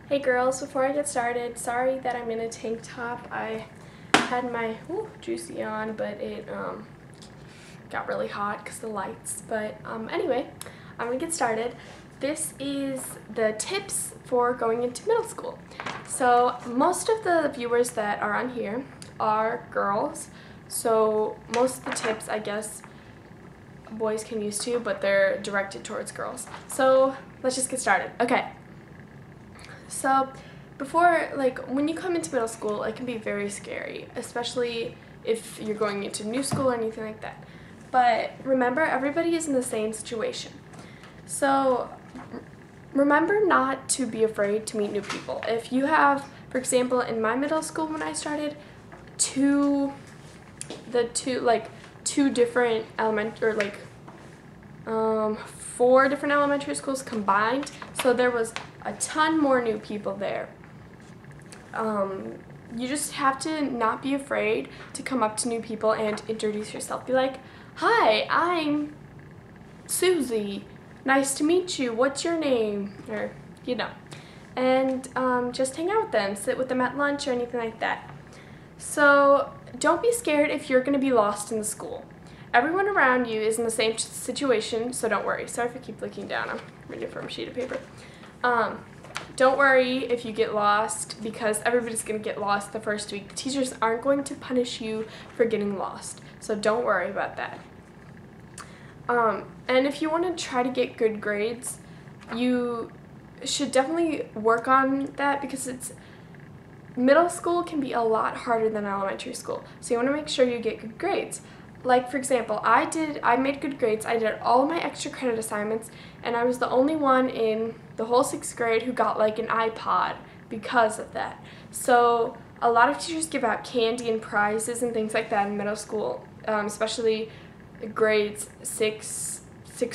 Hey girls, before I get started, sorry that I'm in a tank top. I had my juicy on, but it got really hot because of the lights. But anyway, I'm gonna get started. This is the tips for going into middle school. So most of the viewers that are on here are girls. So most of the tips, I guess, boys can use too, but they're directed towards girls. So let's just get started. Okay. So before, when you come into middle school, it can be very scary, especially if you're going into new school or anything like that. But remember, everybody is in the same situation. So remember not to be afraid to meet new people. If you have, for example, in my middle school when I started, two different four different elementary schools combined, so there was a ton more new people there. You just have to not be afraid to come up to new people and introduce yourself. Be like, "Hi, I'm Susie. Nice to meet you. What's your name?" Or, and just hang out with them, sit with them at lunch or anything like that. So don't be scared if you're going to be lost in the school. Everyone around you is in the same situation, so don't worry. Sorry if I keep looking down. I'm reading from a sheet of paper. Don't worry if you get lost, because everybody's going to get lost the first week. The teachers aren't going to punish you for getting lost, so don't worry about that. And if you want to try to get good grades, you should definitely work on that, because middle school can be a lot harder than elementary school. So you want to make sure you get good grades. Like, for example, I made good grades. I did all of my extra credit assignments, and I was the only one in the whole 6th grade who got like an iPod because of that. So a lot of teachers give out candy and prizes and things like that in middle school, especially grades sixth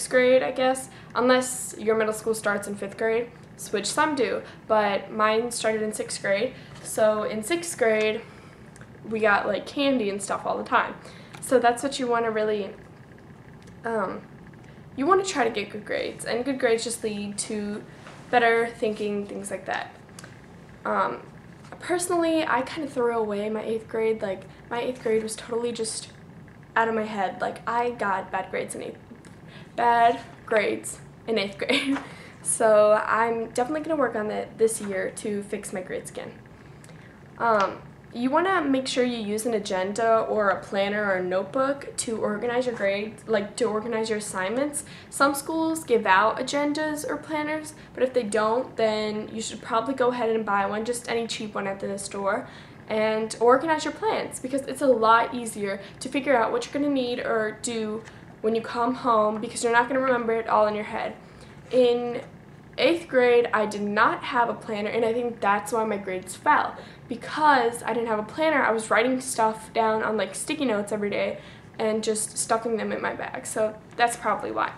grade, I guess, unless your middle school starts in 5th grade, which some do, but mine started in 6th grade. So in 6th grade, we got like candy and stuff all the time. So that's what you want to really, you want to try to get good grades, and good grades just lead to better thinking, things like that. Personally, I kind of threw away my 8th grade. Like, my 8th grade was totally just out of my head. Like, I got bad grades in 8th grade. So I'm definitely going to work on that this year to fix my grades again. You want to make sure you use an agenda or a planner or a notebook to organize your grades, to organize your assignments. Some schools give out agendas or planners, but if they don't, then you should probably go ahead and buy one, just any cheap one at the store, and organize your plans, because it's a lot easier to figure out what you're going to need or do when you come home, because you're not going to remember it all in your head. In 8th grade, I did not have a planner, and I think that's why my grades fell. Because I didn't have a planner, I was writing stuff down on sticky notes every day and just stuffing them in my bag. So that's probably why.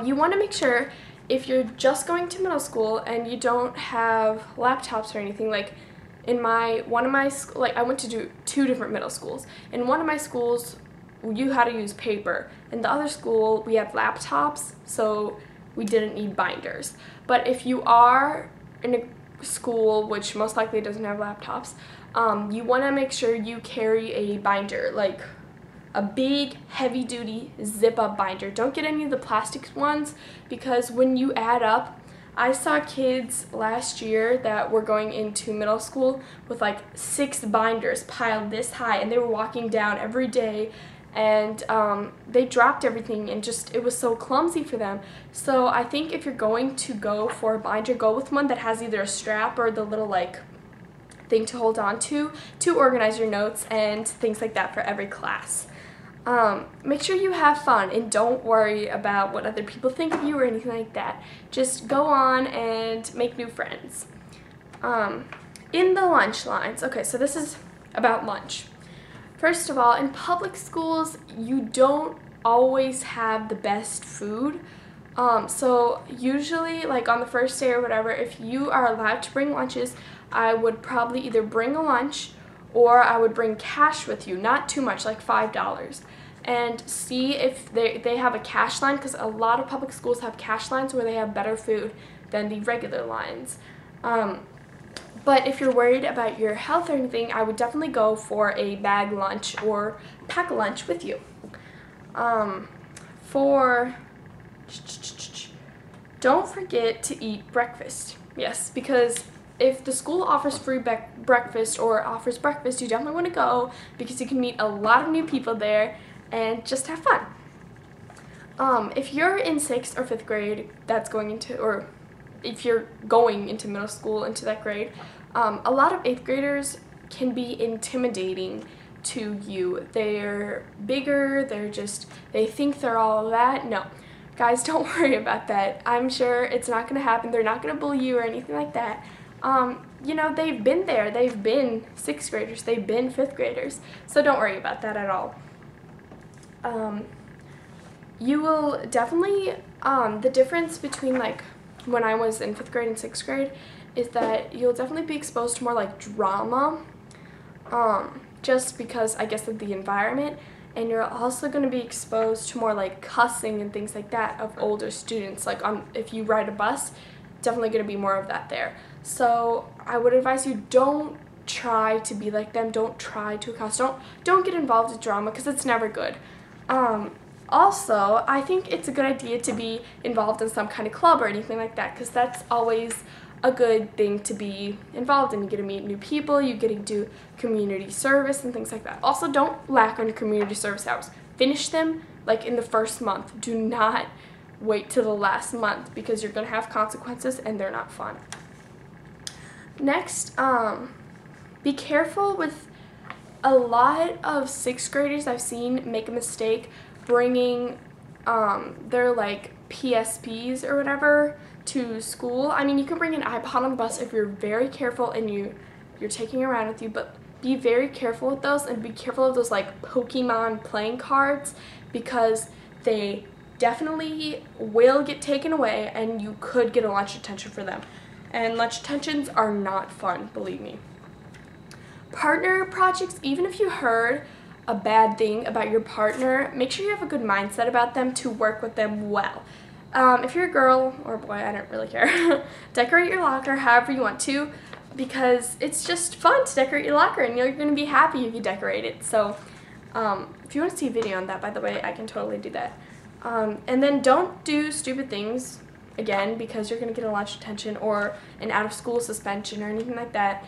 You want to make sure, if you're just going to middle school and you don't have laptops or anything, I went to two different middle schools. In one of my schools, you had to use paper. In the other school, we had laptops, so we didn't need binders. But if you are in a school which most likely doesn't have laptops, you want to make sure you carry a binder, like a big heavy-duty zip-up binder. Don't get any of the plastic ones, because when you add up, I saw kids last year that were going into middle school with 6 binders piled this high, and they were walking down every day, and they dropped everything, and it was so clumsy for them. So I think if you're going to go for a binder, go with one that has either a strap or the little thing to hold on to organize your notes and things like that for every class. Make sure you have fun and don't worry about what other people think of you or anything like that. Just go on and make new friends. In the lunch lines, okay, so this is about lunch. First of all, in public schools, you don't always have the best food. So usually, on the first day or whatever, if you are allowed to bring lunches, I would probably either bring a lunch or I would bring cash with you, not too much, like $5. And see if they have a cash line, because a lot of public schools have cash lines where they have better food than the regular lines. But if you're worried about your health or anything, I would definitely go for a bag lunch or pack a lunch with you. Don't forget to eat breakfast. Yes, because if the school offers free breakfast or offers breakfast, you definitely want to go because you can meet a lot of new people there and just have fun. If you're in 6th or 5th grade, or if you're going into middle school, into that grade, a lot of 8th graders can be intimidating to you. They're bigger, they think they're all of that. No, guys, don't worry about that. I'm sure it's not going to happen. They're not going to bully you or anything like that. You know, they've been there. They've been 6th graders. They've been 5th graders. So don't worry about that at all. You will definitely, the difference between like when I was in 5th grade and 6th grade is that you'll definitely be exposed to more like drama, just because I guess of the environment, and you're also going to be exposed to more like cussing and things like that of older students. Like if you ride a bus, definitely going to be more of that there. So I would advise you, don't try to be like them, don't try to cuss, don't get involved with drama because it's never good. Also, I think it's a good idea to be involved in some kind of club or anything like that because that's always a good thing to be involved in. You get to meet new people, you get to do community service and things like that. Also, don't lack on your community service hours. Finish them like in the first month. Do not wait till the last month because you're going to have consequences and they're not fun. Next, be careful with a lot of 6th graders I've seen make a mistake bringing their like PSPs or whatever to school. I mean, you can bring an iPod on the bus if you're very careful and you're taking it around with you, but be very careful with those and be careful of those like Pokemon playing cards because they definitely will get taken away and you could get a lunch detention for them. And lunch detentions are not fun, believe me. Partner projects, even if you heard a bad thing about your partner, make sure you have a good mindset about them to work with them well. If you're a girl or boy, I don't really care, decorate your locker however you want to because it's just fun to decorate your locker and you're going to be happy if you decorate it. So if you want to see a video on that, by the way, I can totally do that. And then don't do stupid things, again, because you're going to get a lunch detention or an out-of-school suspension or anything like that.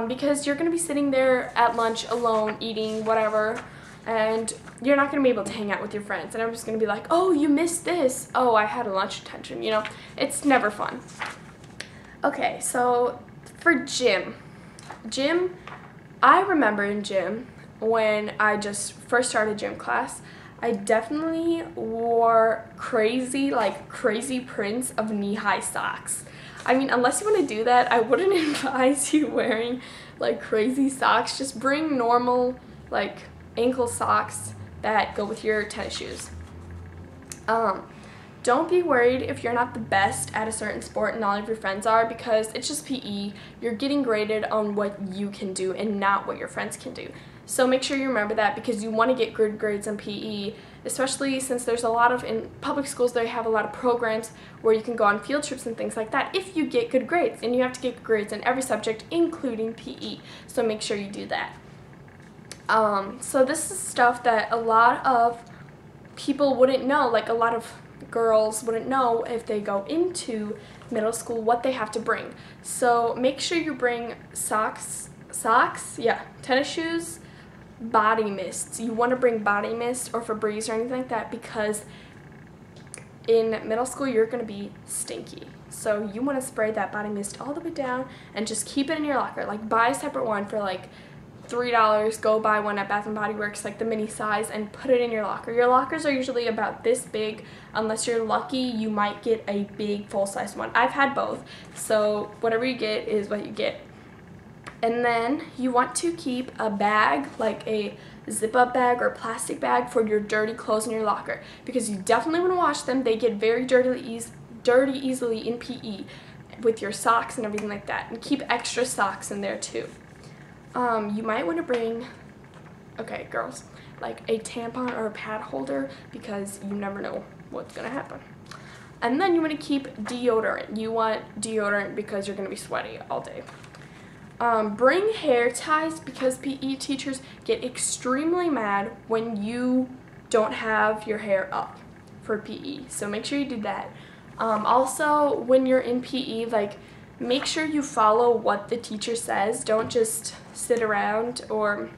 Because you're going to be sitting there at lunch alone, eating whatever, and you're not going to be able to hang out with your friends. And I'm just going to be like, oh, you missed this. Oh, I had a lunch detention, you know. It's never fun. Okay, so for gym, I remember in gym when I just first started gym class, I definitely wore crazy prints of knee-high socks. I mean, unless you want to do that, I wouldn't advise you wearing like crazy socks. Just bring normal like ankle socks that go with your tennis shoes. Don't be worried if you're not the best at a certain sport and all of your friends are because it's just PE. You're getting graded on what you can do and not what your friends can do. So make sure you remember that because you want to get good grades in PE, especially since there's a lot of, in public schools, they have a lot of programs where you can go on field trips and things like that if you get good grades. And you have to get good grades in every subject, including PE. So make sure you do that. So this is stuff that a lot of people wouldn't know, like a lot of girls wouldn't know if they go into middle school what they have to bring. So make sure you bring socks, tennis shoes, body mists. You want to bring body mist or Febreze or anything like that because in middle school you're going to be stinky. So you want to spray that body mist all the way down and just keep it in your locker. Like buy a separate one for like $3, go buy one at Bath & Body Works, like the mini size, and put it in your locker. Your lockers are usually about this big. Unless you're lucky, you might get a big full-size one. I've had both, so whatever you get is what you get. And then you want to keep a bag, like a zip-up bag or plastic bag for your dirty clothes in your locker because you definitely want to wash them. They get very dirty easily in PE with your socks and everything like that. And keep extra socks in there too. You might want to bring, okay, girls, like a tampon or a pad holder because you never know what's going to happen. And then you want to keep deodorant. You want deodorant because you're going to be sweaty all day. Bring hair ties because PE teachers get extremely mad when you don't have your hair up for PE. So make sure you do that. Also, when you're in PE, like, make sure you follow what the teacher says. Don't just sit around. Or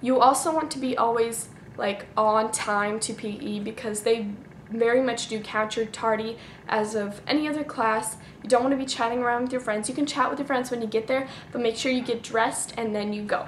you also want to be always like on time to PE because they very much do count your tardy as of any other class. You don't want to be chatting around with your friends. You can chat with your friends when you get there, but make sure you get dressed and then you go.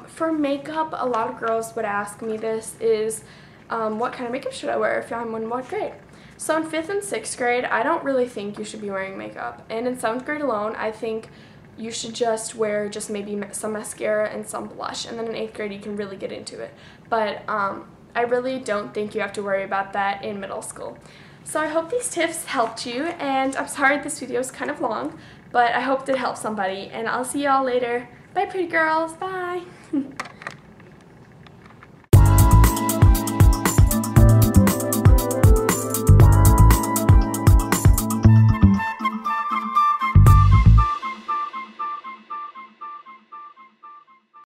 For makeup, a lot of girls would ask me this is, what kind of makeup should I wear if I'm in what grade? So in 5th and 6th grade, I don't really think you should be wearing makeup. And in 7th grade alone, I think you should just wear just maybe some mascara and some blush. And then in 8th grade, you can really get into it. But I really don't think you have to worry about that in middle school. So I hope these tips helped you. And I'm sorry this video is kind of long, but I hope it helped somebody. And I'll see y'all later. Bye, pretty girls. Bye.